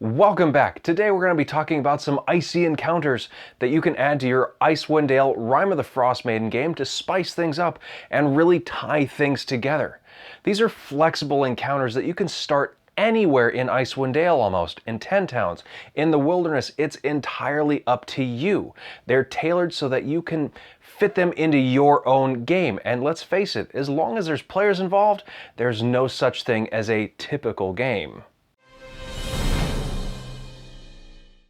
Welcome back. Today we're going to be talking about some icy encounters that you can add to your Icewind Dale Rime of the Frostmaiden game to spice things up and really tie things together. These are flexible encounters that you can start anywhere in Icewind Dale almost, in 10 towns. In the wilderness, it's entirely up to you. They're tailored so that you can fit them into your own game. And let's face it, as long as there's players involved, there's no such thing as a typical game.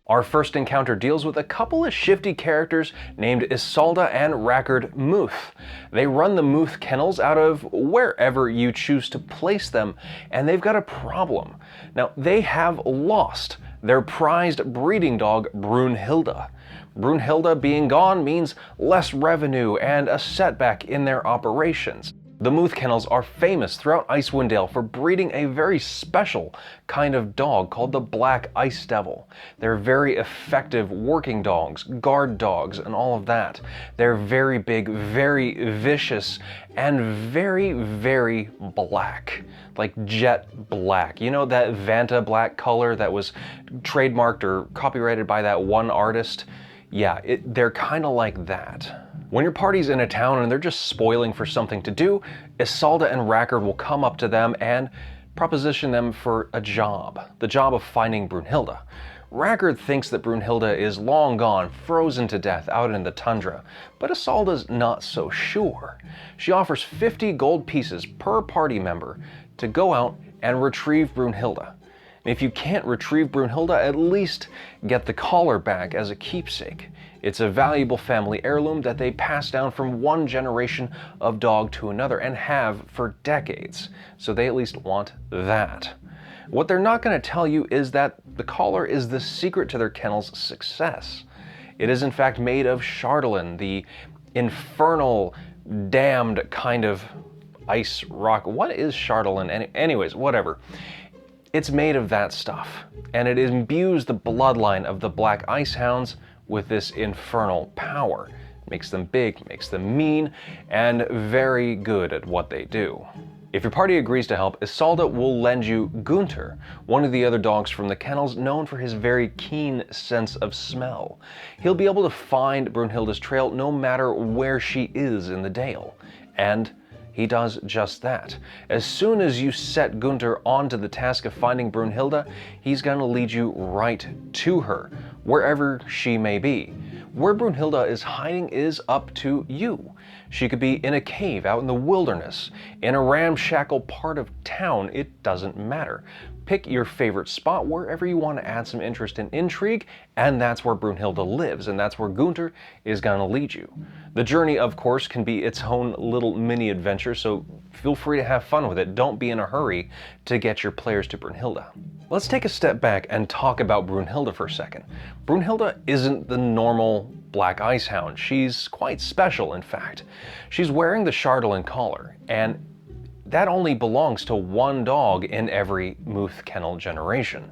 Our first encounter deals with a couple of shifty characters named Isolde and Rackard Muth. They run the Muth kennels out of wherever you choose to place them, and they've got a problem. Now, they have lost their prized breeding dog, Brunhilda. Brunhilda being gone means less revenue and a setback in their operations. The Muth kennels are famous throughout Icewind Dale for breeding a very special kind of dog called the Black Ice Devil. They're very effective working dogs, guard dogs, and all of that. They're very big, very vicious, and very, very black. Like jet black. You know that Vanta black color that was trademarked or copyrighted by that one artist? Yeah, they're kind of like that. When your party's in a town and they're just spoiling for something to do, Isolde and Rackard will come up to them and proposition them for a job. The job of finding Brunhilda. Rackard thinks that Brunhilda is long gone, frozen to death out in the tundra, but Isolde's not so sure. She offers 50 gold pieces per party member to go out and retrieve Brunhilda. If you can't retrieve Brunhilda, at least get the collar back as a keepsake. It's a valuable family heirloom that they pass down from one generation of dog to another and have for decades. So they at least want that. What they're not going to tell you is that the collar is the secret to their kennel's success. It is in fact made of chardalyn, the infernal, damned kind of ice rock. What is chardalyn? Anyways, whatever. It's made of that stuff, and it imbues the bloodline of the Black Ice Hounds with this infernal power. It makes them big, makes them mean, and very good at what they do. If your party agrees to help, Isolde will lend you Gunter, one of the other dogs from the kennels known for his very keen sense of smell. He'll be able to find Brunhilda's trail no matter where she is in the Dale, and he does just that. As soon as you set Gunter onto the task of finding Brunhilda, he's going to lead you right to her, wherever she may be. Where Brunhilda is hiding is up to you. She could be in a cave out in the wilderness, in a ramshackle part of town, it doesn't matter. Pick your favorite spot wherever you want to add some interest and intrigue, and that's where Brunhilda lives, and that's where Gunter is going to lead you. The journey, of course, can be its own little mini adventure, so feel free to have fun with it. Don't be in a hurry to get your players to Brunhilda. Let's take a step back and talk about Brunhilda for a second. Brunhilda isn't the normal Black Ice Hound. She's quite special, in fact. She's wearing the chardalyn collar, and that only belongs to one dog in every Muth kennel generation.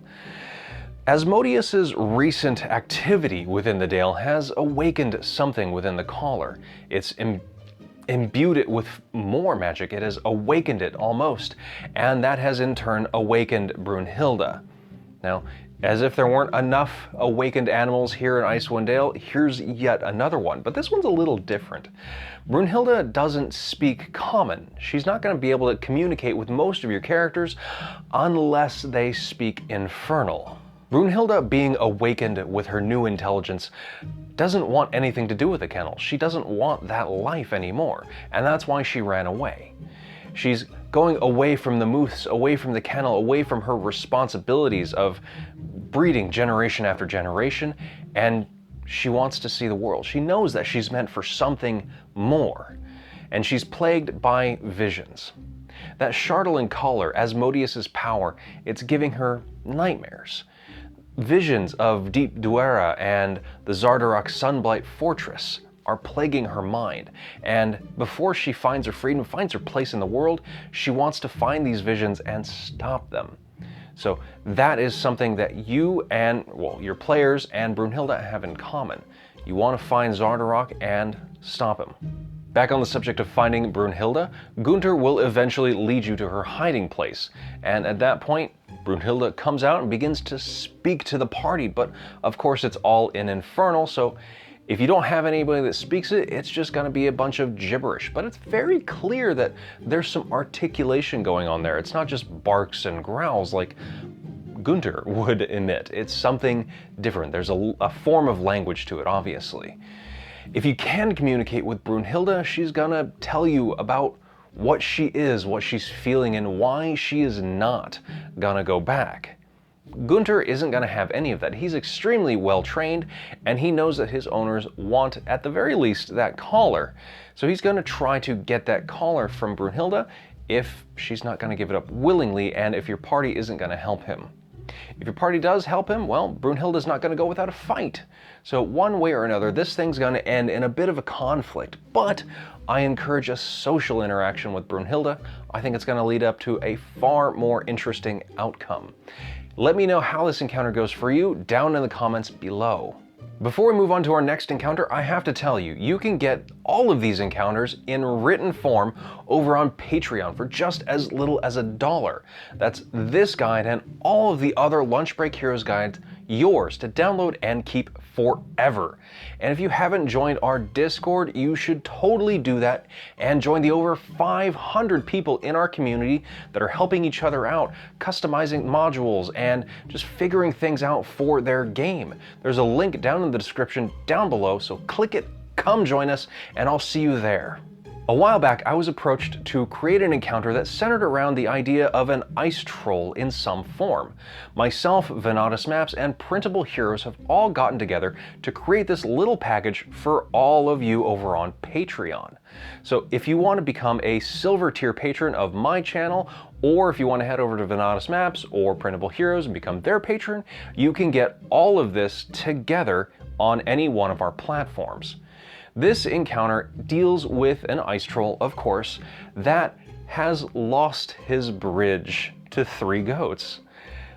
Asmodeus's recent activity within the Dale has awakened something within the collar. It's imbued it with more magic. It has awakened it almost, and that has in turn awakened Brunhilda. Now, as if there weren't enough awakened animals here in Icewind Dale, here's yet another one, but this one's a little different. Brunhilda doesn't speak common. She's not going to be able to communicate with most of your characters unless they speak infernal. Brunhilda, being awakened with her new intelligence, doesn't want anything to do with the kennel. She doesn't want that life anymore, and that's why she ran away. She's going away from the Muths, away from the kennel, away from her responsibilities of breeding generation after generation, and she wants to see the world. She knows that she's meant for something more, and she's plagued by visions. That chardalyn collar, Asmodeus's power, it's giving her nightmares. Visions of deep duergar and the Xardarok Sunblight Fortress are plaguing her mind, and before she finds her freedom, finds her place in the world, she wants to find these visions and stop them. So that is something that you and, well, your players and Brunhilda have in common. You want to find Xardarok and stop him. Back on the subject of finding Brunhilda, Gunther will eventually lead you to her hiding place, and at that point, Brunhilda comes out and begins to speak to the party, but of course it's all in infernal, so if you don't have anybody that speaks it, it's just going to be a bunch of gibberish. But it's very clear that there's some articulation going on there. It's not just barks and growls like Gunther would emit. It's something different. There's a form of language to it, obviously. If you can communicate with Brunhilda, she's going to tell you about what she is, what she's feeling, and why she is not going to go back. Gunther isn't going to have any of that. He's extremely well trained, and he knows that his owners want, at the very least, that collar. So he's going to try to get that collar from Brunhilda if she's not going to give it up willingly, and if your party isn't going to help him. If your party does help him, well, Brunhilda's not going to go without a fight. So one way or another, this thing's going to end in a bit of a conflict, but I encourage a social interaction with Brunhilda. I think it's going to lead up to a far more interesting outcome. Let me know how this encounter goes for you down in the comments below. Before we move on to our next encounter, I have to tell you, you can get all of these encounters in written form over on Patreon for just as little as $1. That's this guide and all of the other Lunch Break Heroes guides yours to download and keep forever. And if you haven't joined our Discord, you should totally do that and join the over 500 people in our community that are helping each other out, customizing modules and just figuring things out for their game. There's a link down in the description down below, so click it, come join us, and I'll see you there. A while back, I was approached to create an encounter that centered around the idea of an ice troll in some form. Myself, Venatus Maps, and Printable Heroes have all gotten together to create this little package for all of you over on Patreon. So if you want to become a silver tier patron of my channel, or if you want to head over to Venatus Maps or Printable Heroes and become their patron, you can get all of this together on any one of our platforms. This encounter deals with an ice troll, of course, that has lost his bridge to 3 goats.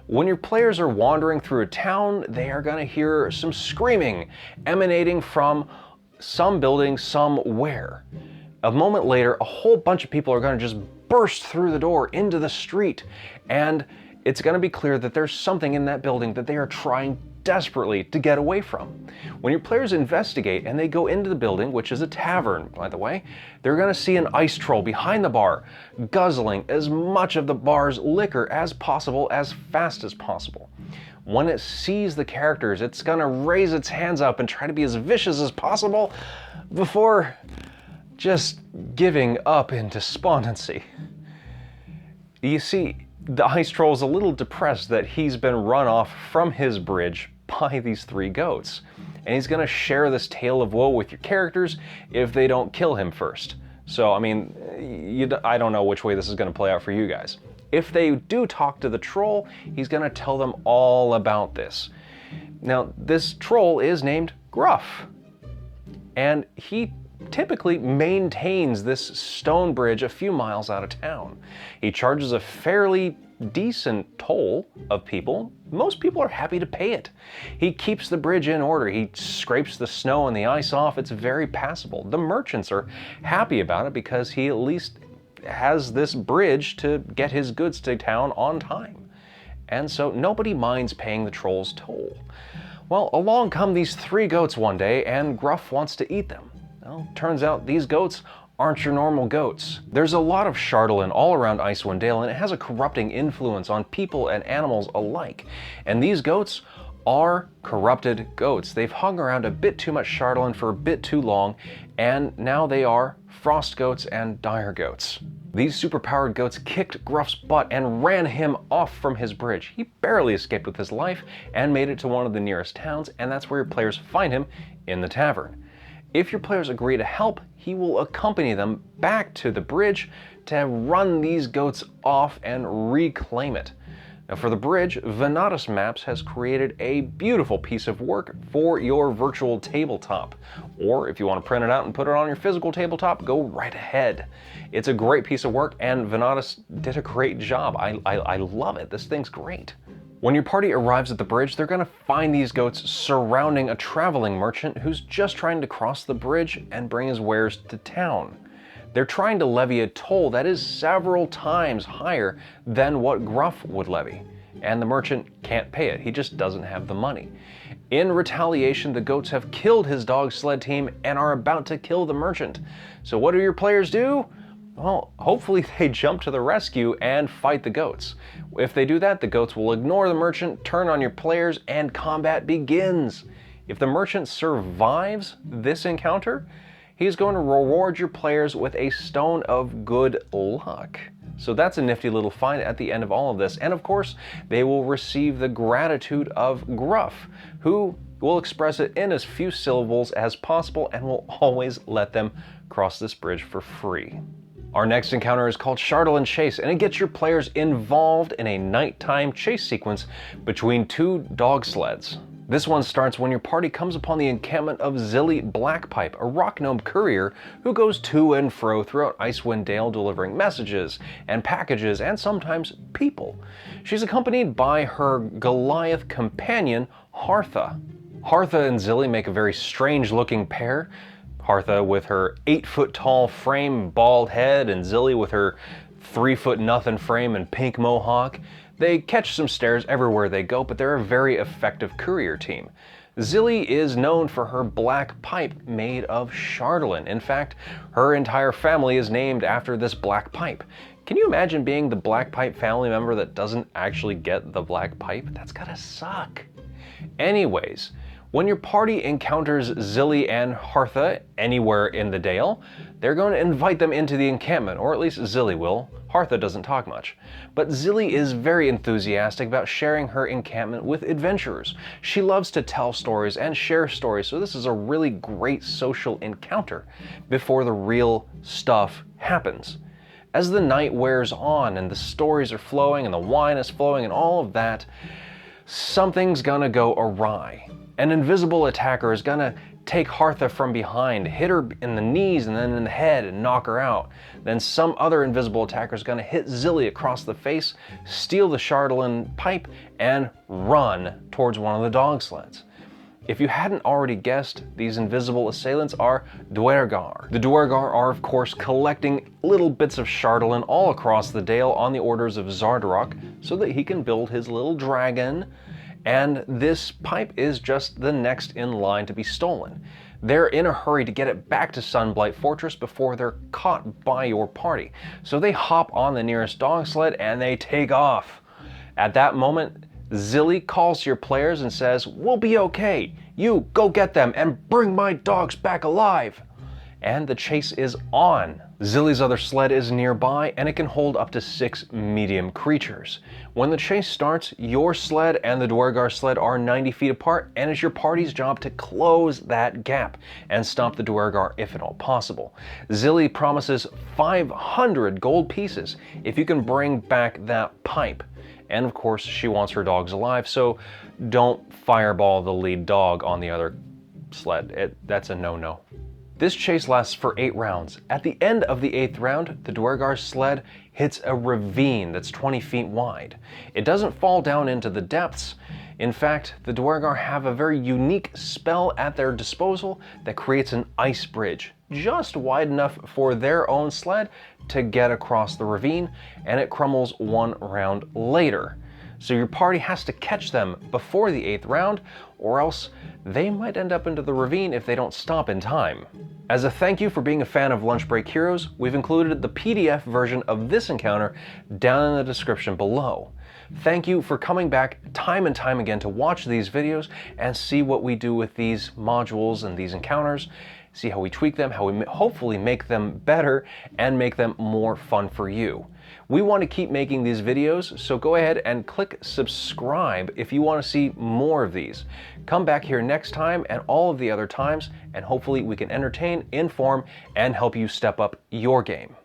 When your players are wandering through a town, they are going to hear some screaming emanating from some building somewhere. A moment later, a whole bunch of people are going to just burst through the door into the street, and it's going to be clear that there's something in that building that they are trying desperately to get away from. When your players investigate and they go into the building, which is a tavern, by the way, they're going to see an ice troll behind the bar, guzzling as much of the bar's liquor as possible, as fast as possible. When it sees the characters, it's going to raise its hands up and try to be as vicious as possible before just giving up in despondency. You see, the ice troll is a little depressed that he's been run off from his bridge by these 3 goats. And he's going to share this tale of woe with your characters if they don't kill him first. So, I mean, I don't know which way this is going to play out for you guys. If they do talk to the troll, he's going to tell them all about this. Now, this troll is named Gruff. And he typically maintains this stone bridge a few miles out of town. He charges a fairly decent toll of people. Most people are happy to pay it. He keeps the bridge in order. He scrapes the snow and the ice off. It's very passable. The merchants are happy about it because he at least has this bridge to get his goods to town on time. And so nobody minds paying the troll's toll. Well, along come these 3 goats one day, and Gruff wants to eat them. Well, turns out these goats aren't your normal goats. There's a lot of chardalyn all around Icewind Dale, and it has a corrupting influence on people and animals alike. And these goats are corrupted goats. They've hung around a bit too much chardalyn for a bit too long, and now they are frost goats and dire goats. These superpowered goats kicked Gruff's butt and ran him off from his bridge. He barely escaped with his life and made it to one of the nearest towns, and that's where your players find him, in the tavern. If your players agree to help, he will accompany them back to the bridge to run these goats off and reclaim it. Now for the bridge, Venatus Maps has created a beautiful piece of work for your virtual tabletop. Or if you want to print it out and put it on your physical tabletop, go right ahead. It's a great piece of work, and Venatus did a great job. I love it. This thing's great. When your party arrives at the bridge, they're going to find these goats surrounding a traveling merchant who's just trying to cross the bridge and bring his wares to town. They're trying to levy a toll that is several times higher than what Gruff would levy, and the merchant can't pay it. He just doesn't have the money. In retaliation, the goats have killed his dog sled team and are about to kill the merchant. So what do your players do? Well, hopefully they jump to the rescue and fight the goats. If they do that, the goats will ignore the merchant, turn on your players, and combat begins. If the merchant survives this encounter, he's going to reward your players with a stone of good luck. So that's a nifty little find at the end of all of this. And of course, they will receive the gratitude of Gruff, who will express it in as few syllables as possible and will always let them cross this bridge for free. Our next encounter is called Chardalyn Chase, and it gets your players involved in a nighttime chase sequence between two dog sleds. This one starts when your party comes upon the encampment of Zilly Blackpipe, a rock gnome courier who goes to and fro throughout Icewind Dale delivering messages and packages and sometimes people. She's accompanied by her Goliath companion, Hartha. Hartha and Zilly make a very strange looking pair. Hartha with her 8-foot-tall frame, bald head, and Zilly with her 3-foot-nothing frame and pink mohawk. They catch some stares everywhere they go, but they're a very effective courier team. Zilly is known for her black pipe made of chardalyn. In fact, her entire family is named after this black pipe. Can you imagine being the black pipe family member that doesn't actually get the black pipe? That's gotta suck. Anyways, when your party encounters Zilly and Hartha anywhere in the Dale, they're going to invite them into the encampment, or at least Zilly will. Hartha doesn't talk much. But Zilly is very enthusiastic about sharing her encampment with adventurers. She loves to tell stories and share stories, so this is a really great social encounter before the real stuff happens. As the night wears on and the stories are flowing and the wine is flowing and all of that, something's gonna go awry. An invisible attacker is gonna take Hartha from behind, hit her in the knees and then in the head and knock her out. Then some other invisible attacker is gonna hit Zilly across the face, steal the chardalyn pipe, and run towards one of the dog sleds. If you hadn't already guessed, these invisible assailants are duergar. The duergar are, of course, collecting little bits of chardalyn all across the Dale on the orders of Zardrock so that he can build his little dragon. And this pipe is just the next in line to be stolen. They're in a hurry to get it back to Sunblight Fortress before they're caught by your party. So they hop on the nearest dog sled and they take off. At that moment, Zilly calls to your players and says, "We'll be okay. You go get them and bring my dogs back alive." And the chase is on. Zilly's other sled is nearby and it can hold up to 6 medium creatures. When the chase starts, your sled and the duergar sled are 90 feet apart, and it's your party's job to close that gap and stop the duergar if at all possible. Zilly promises 500 gold pieces if you can bring back that pipe. And of course, she wants her dogs alive, so don't fireball the lead dog on the other sled. That's a no-no. This chase lasts for 8 rounds. At the end of the 8th round, the duergar's sled hits a ravine that's 20 feet wide. It doesn't fall down into the depths. In fact, the duergar have a very unique spell at their disposal that creates an ice bridge, just wide enough for their own sled to get across the ravine, and it crumbles 1 round later. So your party has to catch them before the 8th round, or else they might end up into the ravine if they don't stop in time. As a thank you for being a fan of Lunch Break Heroes, we've included the PDF version of this encounter down in the description below. Thank you for coming back time and time again to watch these videos and see what we do with these modules and these encounters, see how we tweak them, how we hopefully make them better and make them more fun for you. We want to keep making these videos, so go ahead and click subscribe if you want to see more of these. Come back here next time and all of the other times, and hopefully we can entertain, inform, and help you step up your game.